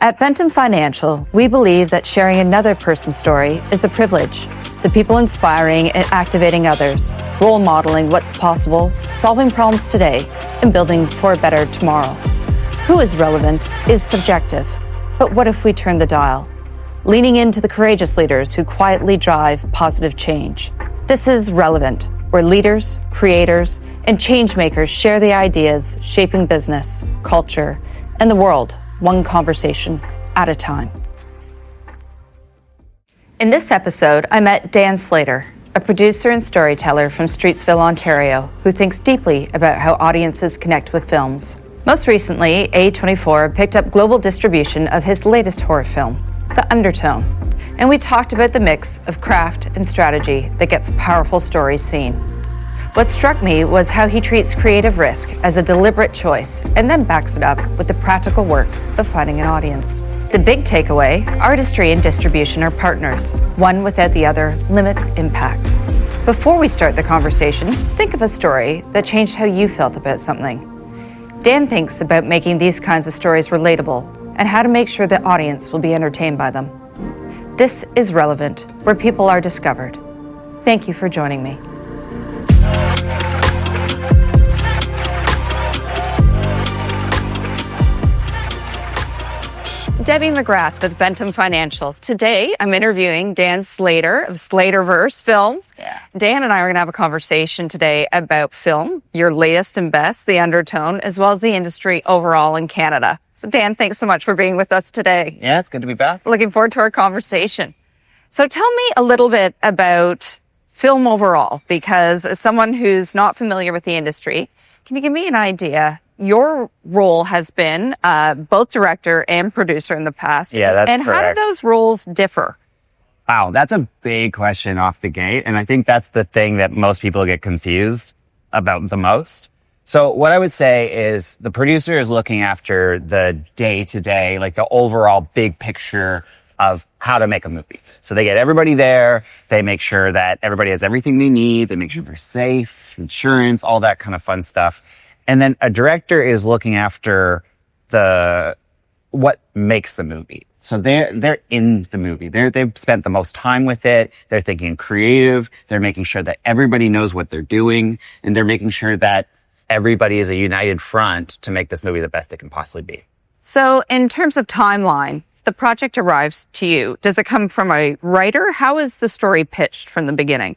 At Ventum Financial, we believe that sharing another person's story is a privilege. The people inspiring and activating others, role modeling what's possible, solving problems today, and building for a better tomorrow. Who is relevant is subjective, but what if we turn the dial? Leaning into the courageous leaders who quietly drive positive change. This is ReleVant, where leaders, creators, and change makers share the ideas shaping business, culture, and the world, one conversation at a time. In this episode, I met Dan Slater, a producer and storyteller from Streetsville, Ontario, who thinks deeply about how audiences connect with films. Most recently, A24 picked up global distribution of his latest horror film, The Undertone, and we talked about the mix of craft and strategy that gets powerful stories seen. What struck me was how he treats creative risk as a deliberate choice and then backs it up with the practical work of finding an audience. The big takeaway, artistry and distribution are partners. One without the other limits impact. Before we start the conversation, think of a story that changed how you felt about something. Dan thinks about making these kinds of stories relatable and how to make sure the audience will be entertained by them. This is ReleVant, where people are discovered. Thank you for joining me. Debbie McGrath with Ventum Financial. Today, I'm interviewing Dan Slater of Slaterverse Films. Yeah. Dan and I are going to have a conversation today about film, your latest and best, The Undertone, as well as the industry overall in Canada. So Dan, thanks so much for being with us today. Yeah, it's good to be back. Looking forward to our conversation. So tell me a little bit about film overall, because as someone who's not familiar with the industry, can you give me an idea? Your role has been both director and producer in the past. Yeah, that's correct. And how do those roles differ? Wow, that's a big question off the gate. And I think that's the thing that most people get confused about the most. So what I would say is the producer is looking after the day-to-day, like the overall big picture of how to make a movie. So they get everybody there. They make sure that everybody has everything they need. They make sure they're safe, insurance, all that kind of fun stuff. And then a director is looking after what makes the movie. So they're in the movie. They've spent the most time with it. They're thinking creative. They're making sure that everybody knows what they're doing. And they're making sure that everybody is a united front to make this movie the best it can possibly be. So in terms of timeline, the project arrives to you. Does it come from a writer? How is the story pitched from the beginning?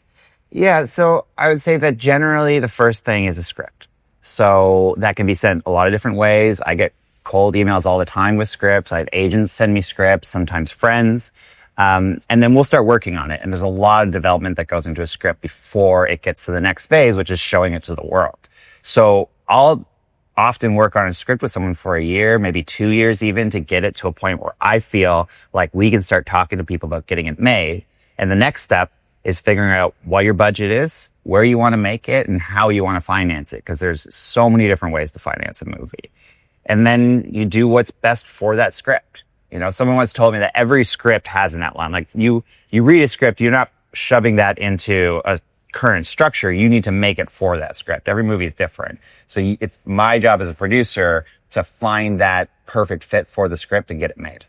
Yeah, so I would say that generally the first thing is a script. So that can be sent a lot of different ways. I get cold emails all the time with scripts. I have agents send me scripts, sometimes friends. And then we'll start working on it. And there's a lot of development that goes into a script before it gets to the next phase, which is showing it to the world. So I'll often work on a script with someone for a year, maybe 2 years even, to get it to a point where I feel like we can start talking to people about getting it made. And the next step is figuring out what your budget is, where you want to make it, and how you want to finance it, because there's so many different ways to finance a movie. And then you do what's best for that script. You know, someone once told me that every script has an outline. Like you read a script, you're not shoving that into a current structure. You need to make it for that script. Every movie is different. So it's my job as a producer to find that perfect fit for the script and get it made.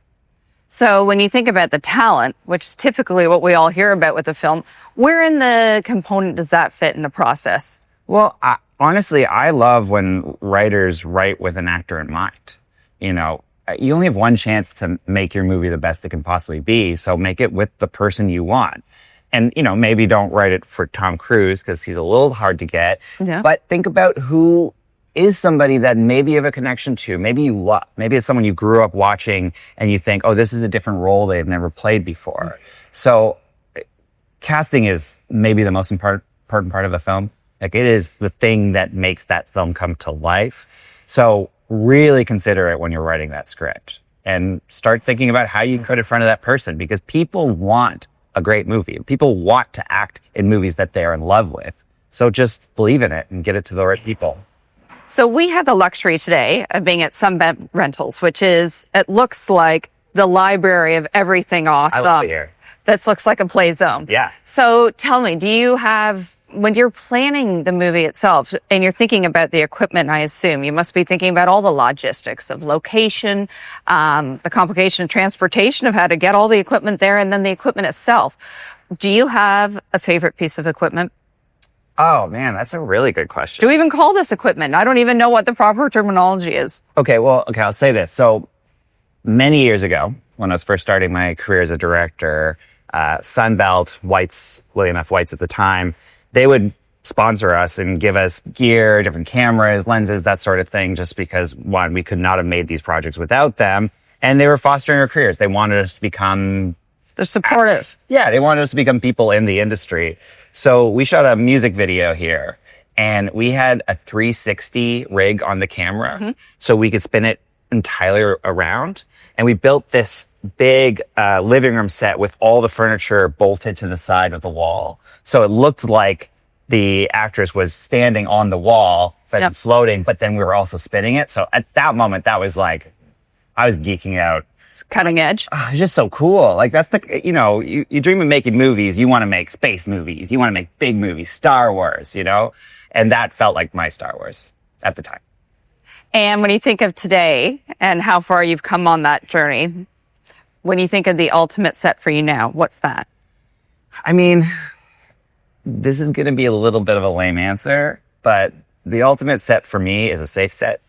So when you think about the talent, which is typically what we all hear about with a film, where in the component does that fit in the process? Well, honestly, I love when writers write with an actor in mind. You know, you only have one chance to make your movie the best it can possibly be, so make it with the person you want. And, you know, maybe don't write it for Tom Cruise because he's a little hard to get. Yeah. But think about who is somebody that maybe you have a connection to, maybe you love, maybe it's someone you grew up watching and you think, oh, this is a different role they've never played before. So casting is maybe the most important part of a film. Like it is the thing that makes that film come to life. So really consider it when you're writing that script and start thinking about how you put it in front of that person, because people want a great movie. People want to act in movies that they're in love with. So just believe in it and get it to the right people. So we have the luxury today of being at Sunbelt Rentals, which is, it looks like the library of everything awesome. I love it here. That looks like a play zone. Yeah. So tell me, do you have When you're planning the movie itself and you're thinking about the equipment, I assume you must be thinking about all the logistics of location, the complication of transportation of how to get all the equipment there, and then the equipment itself. Do you have a favorite piece of equipment? Oh man, that's a really good question. Do we even call this equipment? I don't even know what the proper terminology is. Okay, I'll say this. So many years ago, when I was first starting my career as a director, Sunbelt, White's, William F. White's at the time, they would sponsor us and give us gear, different cameras, lenses, that sort of thing, just because, one, we could not have made these projects without them. And they were fostering our careers. They wanted us to become... They're supportive. Yeah, they wanted us to become people in the industry. So we shot a music video here, and we had a 360 rig on the camera, so we could spin it entirely around. And we built this big living room set with all the furniture bolted to the side of the wall. So it looked like the actress was standing on the wall, but floating, but then we were also spinning it. So at that moment, that was like, I was geeking out. It's cutting edge. Oh, it's just so cool. Like that's the, you dream of making movies. You want to make space movies. You want to make big movies, Star Wars, and that felt like my Star Wars at the time. And when you think of today and how far you've come on that journey, when you think of the ultimate set for you now, what's that? I mean, this is going to be a little bit of a lame answer, but the ultimate set for me is a safe set.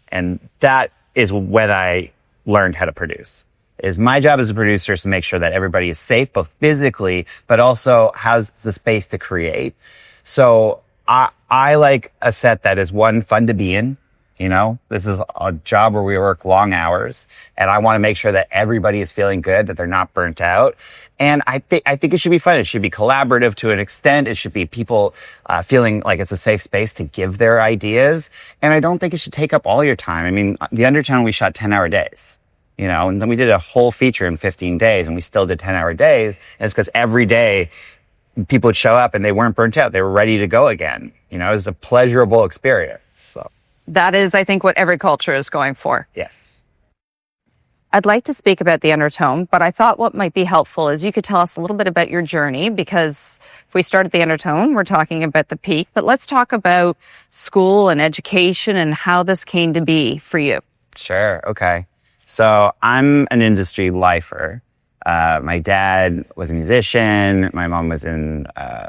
And that is when I learned how to produce. Is my job as a producer is to make sure that everybody is safe, both physically, but also has the space to create. So I like a set that is, one, fun to be in. This is a job where we work long hours, and I want to make sure that everybody is feeling good, that they're not burnt out. And I think it should be fun. It should be collaborative to an extent. It should be people feeling like it's a safe space to give their ideas. And I don't think it should take up all your time. I mean, the Undertone, we shot 10-hour days, and then we did a whole feature in 15 days, and we still did 10-hour days. And it's because every day people would show up and they weren't burnt out. They were ready to go again. It was a pleasurable experience. So that is, I think, what every culture is going for. Yes. I'd like to speak about the Undertone, but I thought what might be helpful is you could tell us a little bit about your journey, because if we start at the Undertone, we're talking about the peak, but let's talk about school and education and how this came to be for you. Sure. Okay. So I'm an industry lifer. My dad was a musician. My mom was in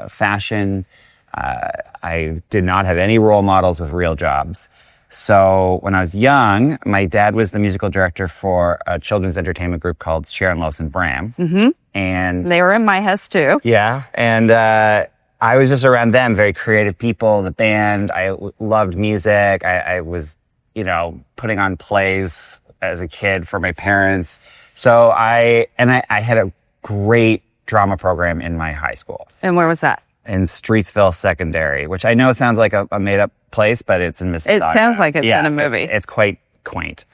fashion. I did not have any role models with real jobs. So when I was young, my dad was the musical director for a children's entertainment group called Sharon Lois and Bram. Mm-hmm. And they were in my house too. Yeah. And I was just around them, very creative people, the band. I loved music. I was, putting on plays as a kid for my parents. So I had a great drama program in my high school. And where was that? In Streetsville Secondary, which I know sounds like a made-up place, but it's in Mississauga. It sounds like it's in a movie. It's quite quaint.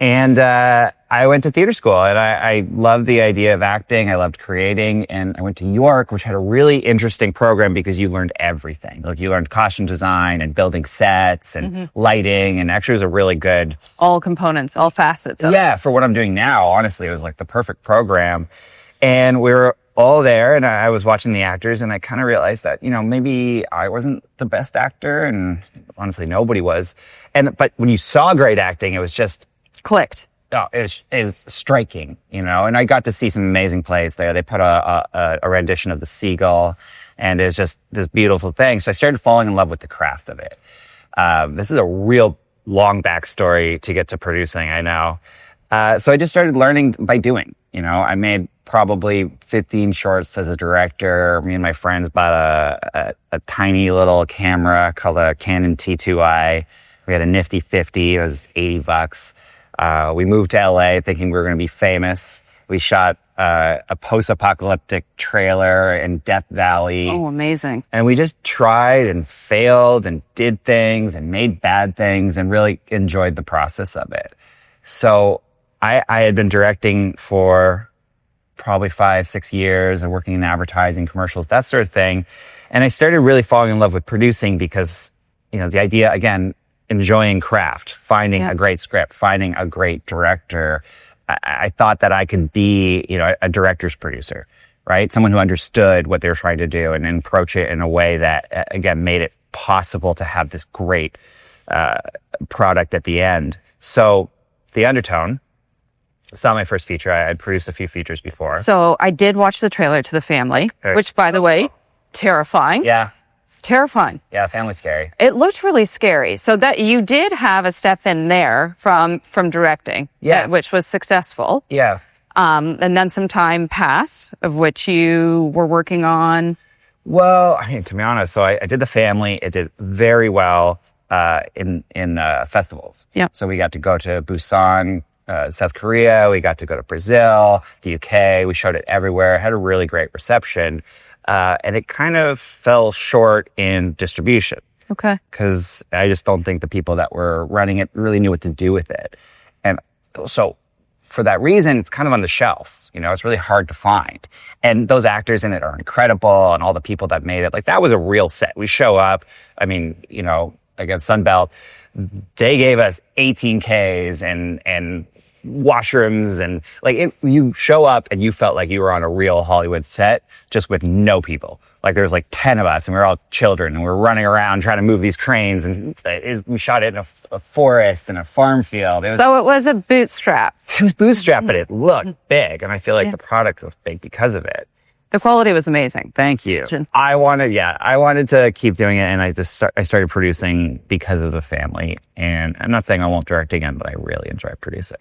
And I went to theater school, and I loved the idea of acting. I loved creating, and I went to York, which had a really interesting program because you learned everything. Like you learned costume design and building sets and lighting, and actually it was a really good... All components, all facets of it. For what I'm doing now, honestly, it was like the perfect program. And we were all there, and I was watching the actors, and I kind of realized that, maybe I wasn't the best actor, and honestly, nobody was. But when you saw great acting, it was just... clicked. Oh, it was striking, and I got to see some amazing plays there. They put a rendition of The Seagull, and it's just this beautiful thing. So I started falling in love with the craft of it. This is a real long backstory to get to producing, I know. So I just started learning by doing. I made probably 15 shorts as a director. Me and my friends bought a tiny little camera called a Canon T2i. We had a nifty 50. It was $80. We moved to LA thinking we were going to be famous. We shot a post-apocalyptic trailer in Death Valley. Oh, amazing. And we just tried and failed and did things and made bad things and really enjoyed the process of it. So I had been directing for probably 5-6 years and working in advertising, commercials, that sort of thing. And I started really falling in love with producing because, the idea, again, enjoying craft, finding a great script, finding a great director. I thought that I could be, a director's producer. right? Someone who understood what they were trying to do and approach it in a way that, again, made it possible to have this great product at the end. So the Undertone, it's not my first feature. I'd produced a few features before. So I did watch the trailer to the family, which, by the way, terrifying. Yeah. Terrifying. Yeah, family's scary. It looked really scary. So that you did have a step in there from directing, which was successful. Yeah. And then some time passed, of which you were working on. Well, I mean, to be honest, so I did the family. It did very well in festivals. Yeah. So we got to go to Busan, South Korea. We got to go to Brazil, the UK. We showed it everywhere. It had a really great reception. And it kind of fell short in distribution. Okay. Because I just don't think the people that were running it really knew what to do with it. And so for that reason, it's kind of on the shelf. You know, it's really hard to find. And those actors in it are incredible, and all the people that made it. Like, that was a real set. We show up. I mean, you know, against Sunbelt, they gave us 18Ks and washrooms, and like you show up and you felt like you were on a real Hollywood set just with no people. Like, there was like 10 of us and we were all children and we were running around trying to move these cranes, and we shot it in a forest and a farm field. So it was a bootstrap. It was bootstrap, but it looked big, and I feel like the product was big because of it. The quality was amazing. Thank you. I wanted to keep doing it, and I started producing because of the family. And I'm not saying I won't direct again, but I really enjoy producing.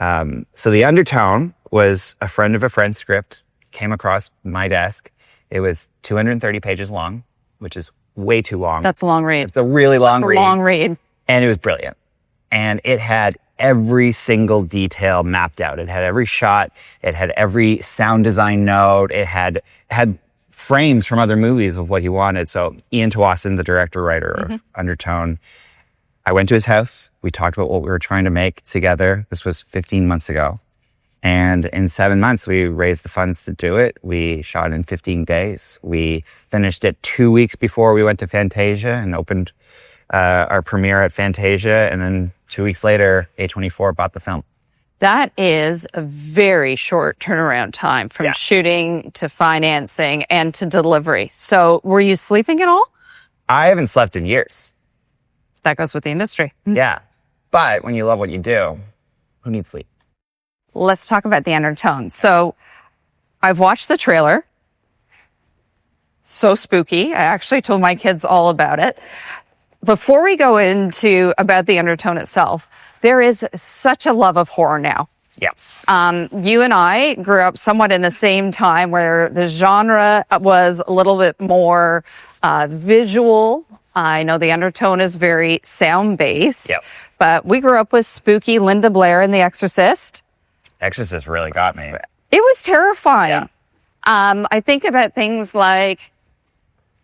So the Undertone was a friend of a friend's script, came across my desk. It was 230 pages long, which is way too long. That's a long read. It's a really long read. Long read. And it was brilliant. And it had every single detail mapped out. It had every shot. It had every sound design note. It had frames from other movies of what he wanted. So Ian Tawasin, the director-writer of Undertone, I went to his house. We talked about what we were trying to make together. This was 15 months ago. And in 7 months, we raised the funds to do it. We shot in 15 days. We finished it 2 weeks before we went to Fantasia and opened our premiere at Fantasia. And then 2 weeks later, A24 bought the film. That is a very short turnaround time from shooting to financing and to delivery. So were you sleeping at all? I haven't slept in years. That goes with the industry. Yeah. But when you love what you do, who needs sleep? Let's talk about the Undertone. So I've watched the trailer. So spooky. I actually told my kids all about it. Before we go into about the Undertone itself, there is such a love of horror now. Yes. You and I grew up somewhat in the same time where the genre was a little bit more visual. I know the Undertone is very sound-based. Yes. But we grew up with spooky Linda Blair and The Exorcist. Exorcist really got me. It was terrifying. Yeah. I think about things like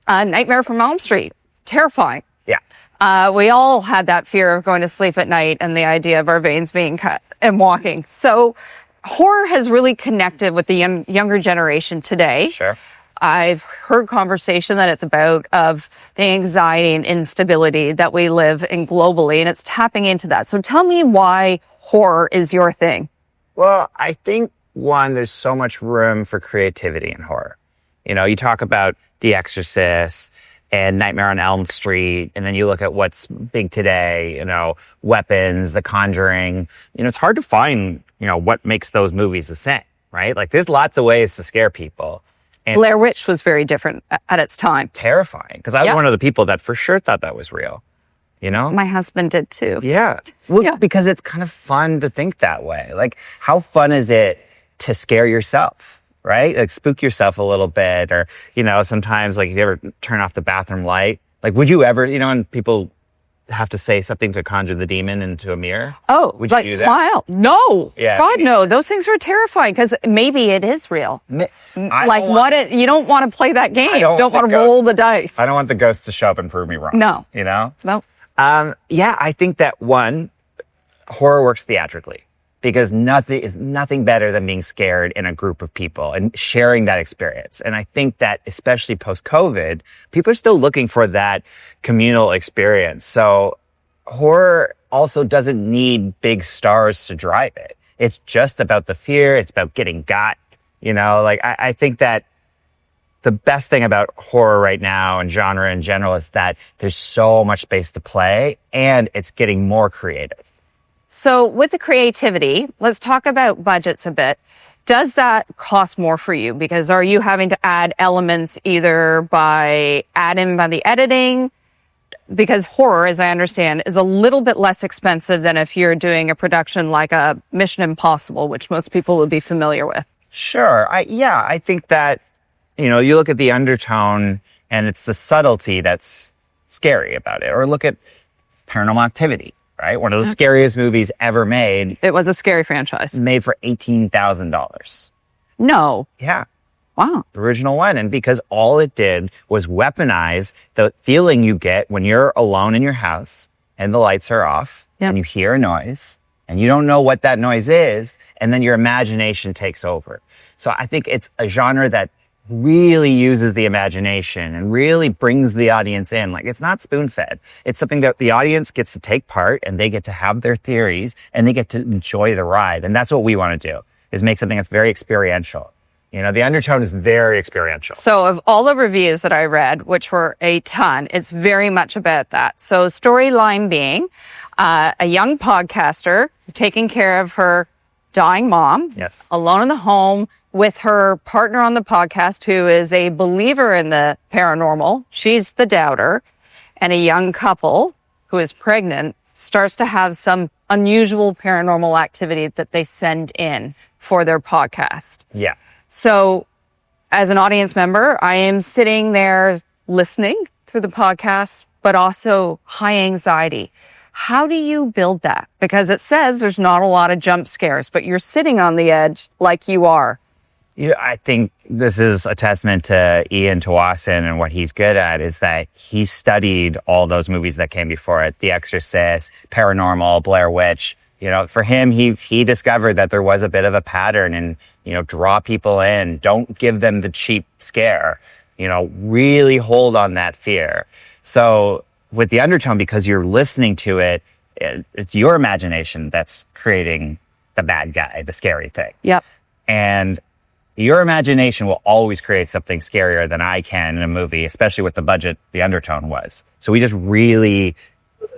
Nightmare from Elm Street. Terrifying. Yeah. We all had that fear of going to sleep at night and the idea of our veins being cut and walking. So horror has really connected with the younger generation today. Sure. I've heard conversation that it's about of the anxiety and instability that we live in globally, and it's tapping into that. So tell me why horror is your thing. Well, I think, one, there's so much room for creativity in horror. You know, you talk about The Exorcist and Nightmare on Elm Street, and then you look at what's big today, you know, Weapons, The Conjuring. You know, it's hard to find, you know, what makes those movies the same, right? Like, there's lots of ways to scare people. And Blair Witch was very different at its time. Terrifying, because I was one of the people that for sure thought that was real. You know? My husband did too. Yeah. Well, because it's kind of fun to think that way. Like, how fun is it to scare yourself, right? Like, spook yourself a little bit, or, you know, sometimes, like, if you ever turn off the bathroom light, like, would you ever, you know, and people have to say something to conjure the demon into a mirror? Oh, would like you do that? smile? No. Yeah. God, no. Those things were terrifying because maybe it is real. You don't want to play that game. You don't want to roll the dice. I don't want the ghosts to show up and prove me wrong. No. You know? No. Yeah, I think that, one, horror works theatrically because nothing better than being scared in a group of people and sharing that experience. And I think that especially post-COVID, people are still looking for that communal experience. So horror also doesn't need big stars to drive it. It's just about the fear. It's about getting got. Like I think that the best thing about horror right now and genre in general is that there's so much space to play and it's getting more creative. So with the creativity, let's talk about budgets a bit. Does that cost more for you? Because are you having to add elements either by the editing? Because horror, as I understand, is a little bit less expensive than if you're doing a production like a Mission Impossible, which most people would be familiar with. Sure. I think that, you look at the Undertone and it's the subtlety that's scary about it. Or look at Paranormal Activity, right? One of the scariest movies ever made. It was a scary franchise. Made for $18,000. No. Yeah. Wow. The original one. And because all it did was weaponize the feeling you get when you're alone in your house and the lights are off and you hear a noise and you don't know what that noise is, and then your imagination takes over. So I think it's a genre that really uses the imagination and really brings the audience in. Like, it's not spoon-fed. It's something that the audience gets to take part and they get to have their theories and they get to enjoy the ride. And that's what we want to do, is make something that's very experiential. The Undertone is very experiential. So of all the reviews that I read, which were a ton, it's very much about that. So storyline being a young podcaster taking care of her dying mom, yes, alone in the home with her partner on the podcast who is a believer in the paranormal. She's the doubter. And a young couple who is pregnant starts to have some unusual paranormal activity that they send in for their podcast. Yeah. So as an audience member, I am sitting there listening through the podcast, but also high anxiety. How do you build that? Because it says there's not a lot of jump scares, but you're sitting on the edge like you are. Yeah, I think this is a testament to Ian Tawasin, and what he's good at is that he studied all those movies that came before it. The Exorcist, Paranormal, Blair Witch. For him, he discovered that there was a bit of a pattern and, draw people in. Don't give them the cheap scare. Really hold on that fear. So with the Undertone, because you're listening to it, it's your imagination that's creating the bad guy, the scary thing. Yep. And your imagination will always create something scarier than I can in a movie, especially with the budget the Undertone was. So we just really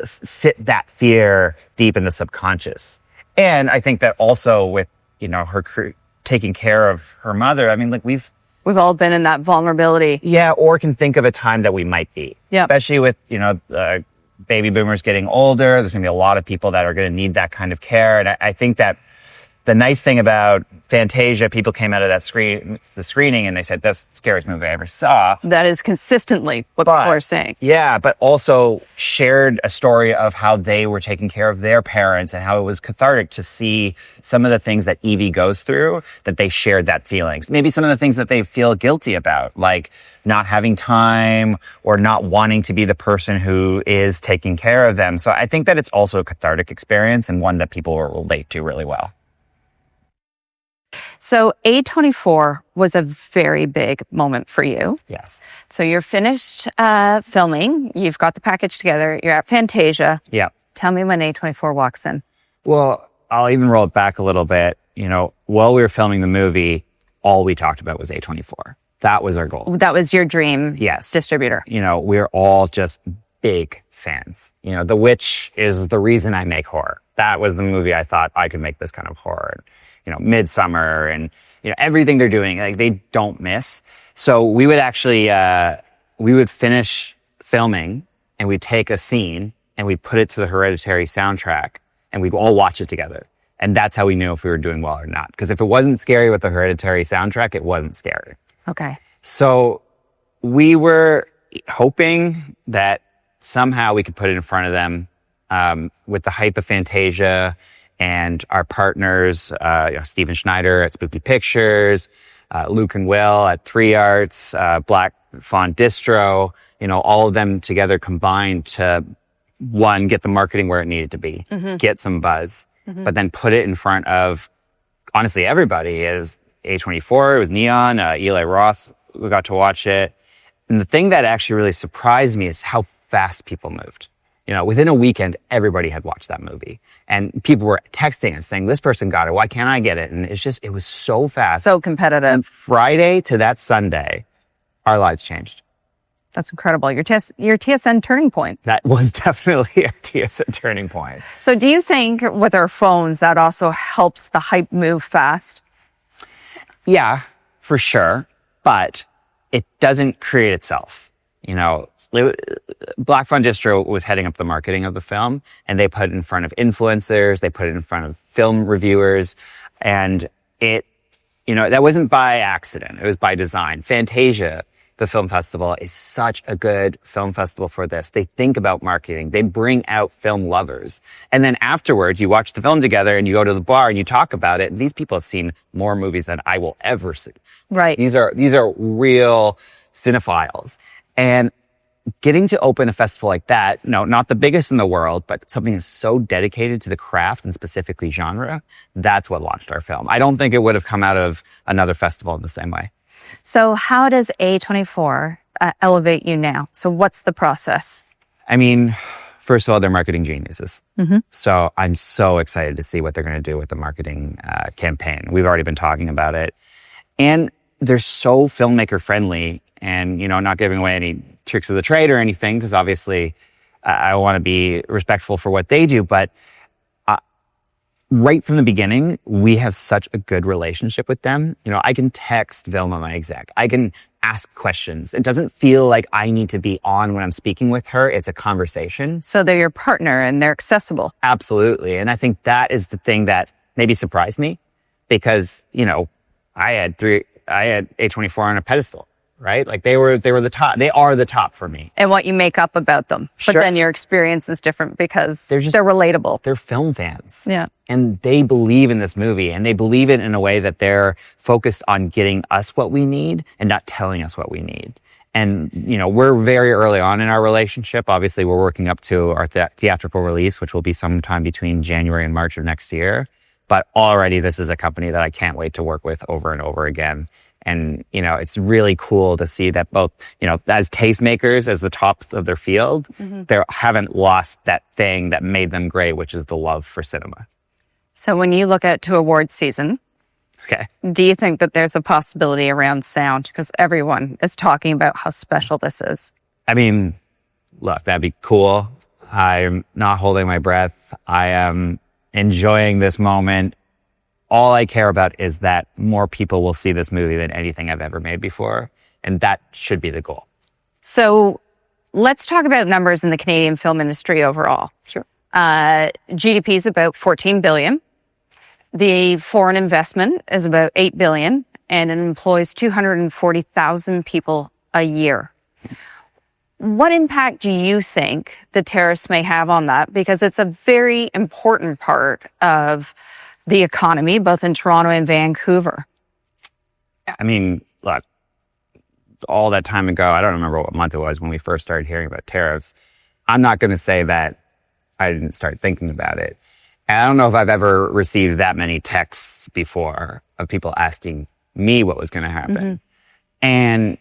sit that fear deep in the subconscious. And I think that also with, her taking care of her mother, I mean, like we've all been in that vulnerability. Yeah, or can think of a time that we might be. Yeah. Especially with, baby boomers getting older. There's going to be a lot of people that are going to need that kind of care. And I think that the nice thing about Fantasia, people came out of the screening and they said, that's the scariest movie I ever saw. That is consistently what people are saying. Yeah, but also shared a story of how they were taking care of their parents and how it was cathartic to see some of the things that Evie goes through, that they shared that feelings. Maybe some of the things that they feel guilty about, like not having time or not wanting to be the person who is taking care of them. So I think that it's also a cathartic experience and one that people will relate to really well. So A24 was a very big moment for you. Yes. So you're finished filming. You've got the package together. You're at Fantasia. Yeah. Tell me when A24 walks in. Well, I'll even roll it back a little bit. While we were filming the movie, all we talked about was A24. That was our goal. That was your dream Yes. distributor. We're all just big fans. The Witch is the reason I make horror. That was the movie I thought I could make this kind of horror. Midsummer and, everything they're doing, like they don't miss. So we would actually, we would finish filming and we'd take a scene and we'd put it to the Hereditary soundtrack and we'd all watch it together. And that's how we knew if we were doing well or not. Because if it wasn't scary with the Hereditary soundtrack, it wasn't scary. Okay. So we were hoping that somehow we could put it in front of them with the hype of Fantasia and our partners, Steven Schneider at Spooky Pictures, Luke and Will at 3 Arts, Black Fawn Distro, all of them together combined to, one, get the marketing where it needed to be, get some buzz, but then put it in front of, honestly, everybody. It was A24, it was Neon, Eli Roth, we got to watch it. And the thing that actually really surprised me is how fast people moved. within a weekend, everybody had watched that movie. And people were texting us saying, this person got it. Why can't I get it? And it was so fast. So competitive. And Friday to that Sunday, our lives changed. That's incredible. Your TSN turning point. That was definitely our TSN turning point. So do you think with our phones, that also helps the hype move fast? Yeah, for sure. But it doesn't create itself. Black Fun Distro was heading up the marketing of the film, and they put it in front of influencers, they put it in front of film reviewers, and that wasn't by accident, it was by design. Fantasia, the film festival, is such a good film festival for this. They think about marketing, they bring out film lovers. And then afterwards, you watch the film together and you go to the bar and you talk about it, and these people have seen more movies than I will ever see. Right. These are real cinephiles. And getting to open a festival like that, not the biggest in the world, but something that's so dedicated to the craft and specifically genre, that's what launched our film. I don't think it would have come out of another festival in the same way. So how does A24 elevate you now? So what's the process? I mean, first of all, they're marketing geniuses. Mm-hmm. So I'm so excited to see what they're going to do with the marketing campaign. We've already been talking about it. And they're so filmmaker friendly, and, not giving away any tricks of the trade or anything, because obviously I want to be respectful for what they do. But right from the beginning, we have such a good relationship with them. I can text Vilma, my exec. I can ask questions. It doesn't feel like I need to be on when I'm speaking with her. It's a conversation. So they're your partner and they're accessible. Absolutely. And I think that is the thing that maybe surprised me, because, I had A24 on a pedestal, right? Like they were the top. They are the top for me. And what you make up about them. Sure. But then your experience is different because they're relatable. They're film fans. Yeah. And they believe in this movie, and they believe it in a way that they're focused on getting us what we need and not telling us what we need. And, we're very early on in our relationship. Obviously, we're working up to our theatrical release, which will be sometime between January and March of next year. But already this is a company that I can't wait to work with over and over again. And, it's really cool to see that both, as tastemakers, as the top of their field, they haven't lost that thing that made them great, which is the love for cinema. So when you look at to award season, okay, do you think that there's a possibility around sound? Because everyone is talking about how special this is. I mean, look, that'd be cool. I'm not holding my breath. I am enjoying this moment. All I care about is that more people will see this movie than anything I've ever made before. And that should be the goal. So let's talk about numbers in the Canadian film industry overall. Sure. GDP is about 14 billion. The foreign investment is about 8 billion, and it employs 240,000 people a year. What impact do you think the tariffs may have on that? Because it's a very important part of the economy, both in Toronto and Vancouver. I mean, look, all that time ago, I don't remember what month it was when we first started hearing about tariffs. I'm not going to say that I didn't start thinking about it. And I don't know if I've ever received that many texts before of people asking me what was going to happen. Mm-hmm. And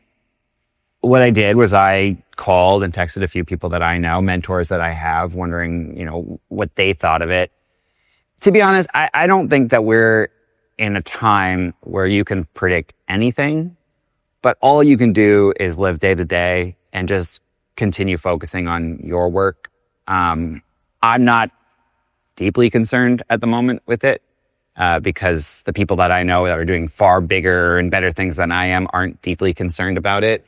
what I did was I called and texted a few people that I know, mentors that I have, wondering, what they thought of it. To be honest, I don't think that we're in a time where you can predict anything, but all you can do is live day to day and just continue focusing on your work. I'm not deeply concerned at the moment with it because the people that I know that are doing far bigger and better things than I am aren't deeply concerned about it.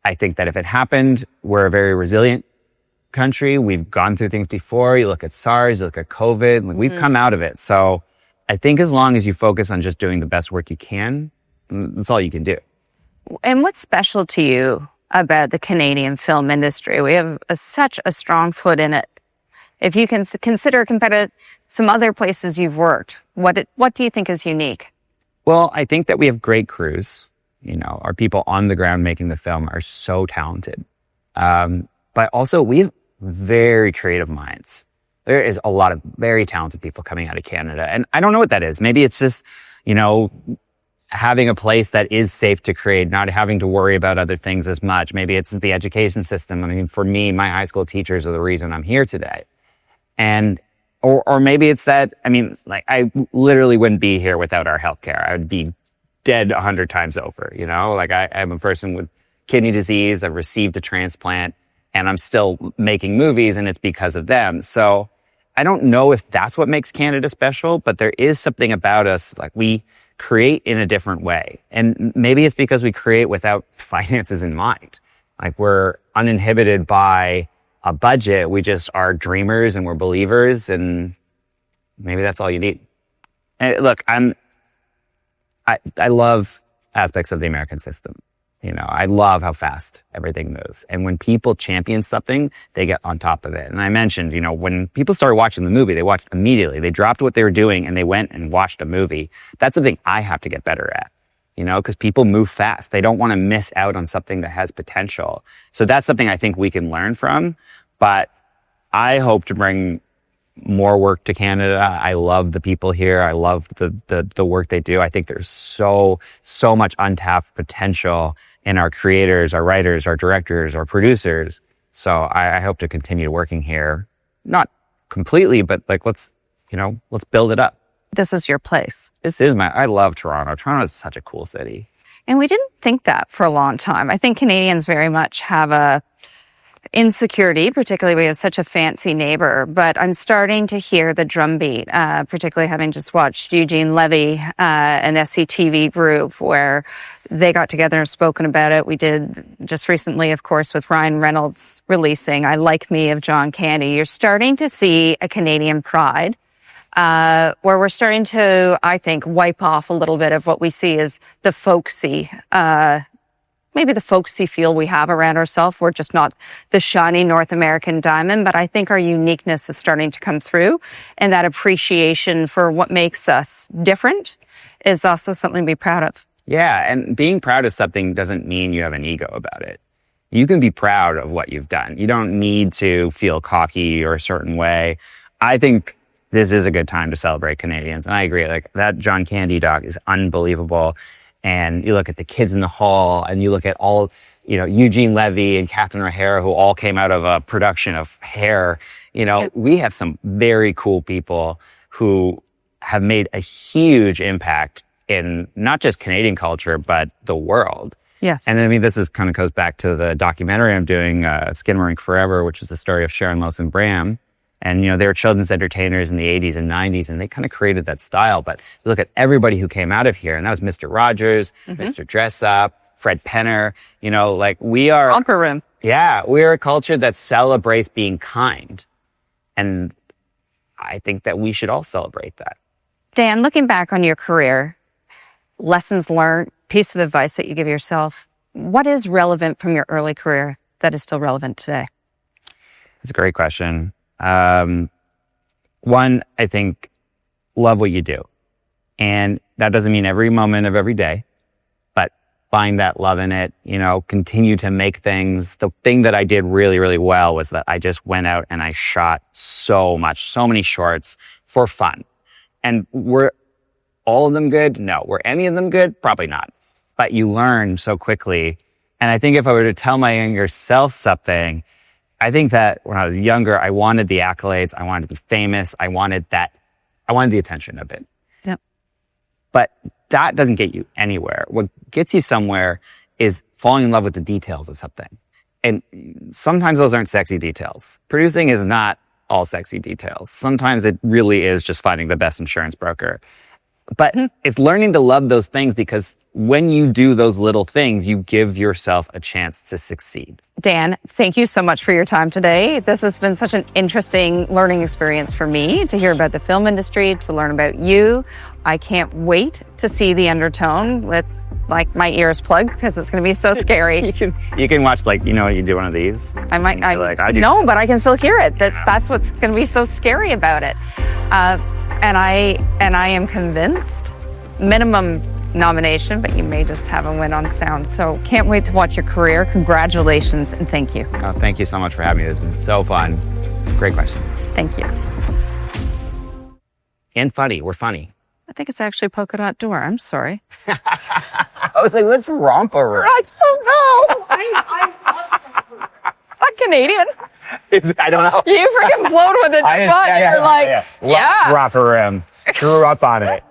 I think that if it happened, we're a very resilient country. We've gone through things before. You look at SARS, you look at COVID, we've come out of it. So I think as long as you focus on just doing the best work you can, that's all you can do. And what's special to you about the Canadian film industry? We have such a strong foot in it. If you can consider compared to some other places you've worked, what do you think is unique? Well, I think that we have great crews. Our people on the ground making the film are so talented. But also we have very creative minds. There is a lot of very talented people coming out of Canada. And I don't know what that is. Maybe it's just, having a place that is safe to create, not having to worry about other things as much. Maybe it's the education system. I mean, for me, my high school teachers are the reason I'm here today. And, or maybe it's that, I mean, like, I literally wouldn't be here without our healthcare. I would be dead 100 times over, you know? Like, I'm a person with kidney disease. I've received a transplant and I'm still making movies, and it's because of them. So I don't know if that's what makes Canada special, but there is something about us, like, we create in a different way. And maybe it's because we create without finances in mind. Like, we're uninhibited by a budget. We just are dreamers and we're believers, and maybe that's all you need. And look, I love aspects of the American system. You know, I love how fast everything moves. And when people champion something, they get on top of it. And I mentioned, you know, when people started watching the movie, they watched immediately. They dropped what they were doing and they went and watched a movie. That's something I have to get better at, you know, because people move fast. They don't want to miss out on something that has potential. So that's something I think we can learn from. But I hope to bring more work to Canada. I love the people here. I love the work they do. I think there's so much untapped potential in our creators, our writers, our directors, our producers. So I hope to continue working here. Not completely, but like, let's build it up. This is your place. I love Toronto. Toronto is such a cool city. And we didn't think that for a long time. I think Canadians very much have a insecurity, particularly we have such a fancy neighbor, but I'm starting to hear the drumbeat, particularly having just watched Eugene Levy, an SCTV group where they got together and spoken about it. We did just recently, of course, with Ryan Reynolds releasing I Like Me of John Candy. You're starting to see a Canadian pride, where we're starting to, I think, wipe off a little bit of what we see as the folksy, maybe the folksy feel we have around ourselves. We're just not the shiny North American diamond, but I think our uniqueness is starting to come through, and that appreciation for what makes us different is also something to be proud of. Yeah, and being proud of something doesn't mean you have an ego about it. You can be proud of what you've done. You don't need to feel cocky or a certain way. I think this is a good time to celebrate Canadians, and I agree. Like, that John Candy doc is unbelievable. And you look at the kids in the hall, and you look at all, you know, Eugene Levy and Catherine O'Hara, who all came out of a production of Hair. You know, we have some very cool people who have made a huge impact in not just Canadian culture, but the world. Yes. And I mean, this is kind of goes back to the documentary I'm doing, Skinamarink Forever, which is the story of Sharon Lois and Bram. And, you know, they were children's entertainers in the 80s and 90s, and they kind of created that style. But you look at everybody who came out of here, and that was Mr. Rogers, Mr. Dress Up, Fred Penner. You know, like, we are... Romper Room. Yeah, we're a culture that celebrates being kind. And I think that we should all celebrate that. Dan, looking back on your career, lessons learned, piece of advice that you give yourself, what is relevant from your early career that is still relevant today? It's a great question. One, I think, love what you do. And that doesn't mean every moment of every day, but find that love in it, you know, continue to make things. The thing that I did really, really well was that I just went out and I shot so many shorts for fun. And were all of them good? No. Were any of them good? Probably not. But you learn so quickly. And I think if I were to tell my younger self something, I think that when I was younger, I wanted the accolades. I wanted to be famous. I wanted the attention of it. Yep. But that doesn't get you anywhere. What gets you somewhere is falling in love with the details of something. And sometimes those aren't sexy details. Producing is not all sexy details. Sometimes it really is just finding the best insurance broker. But it's learning to love those things, because when you do those little things, you give yourself a chance to succeed. Dan, thank you so much for your time today. This has been such an interesting learning experience for me to hear about the film industry, to learn about you. I can't wait to see the Undertone with, like, my ears plugged, because it's going to be so scary. You can watch, like, you know, you do one of these. I might. I do. No, but I can still hear it. That's what's going to be so scary about it. And I am convinced, minimum nomination, but you may just have a win on sound. So can't wait to watch your career. Congratulations, and thank you. Oh, thank you so much for having me. It's been so fun. Great questions. Thank you. And funny. We're funny. I think it's actually polka dot door. I'm sorry. I was like, let's romp around. I don't know. I'm Canadian. I don't know. You freaking float with it just fine. You're like, Romp around. Grew up on it.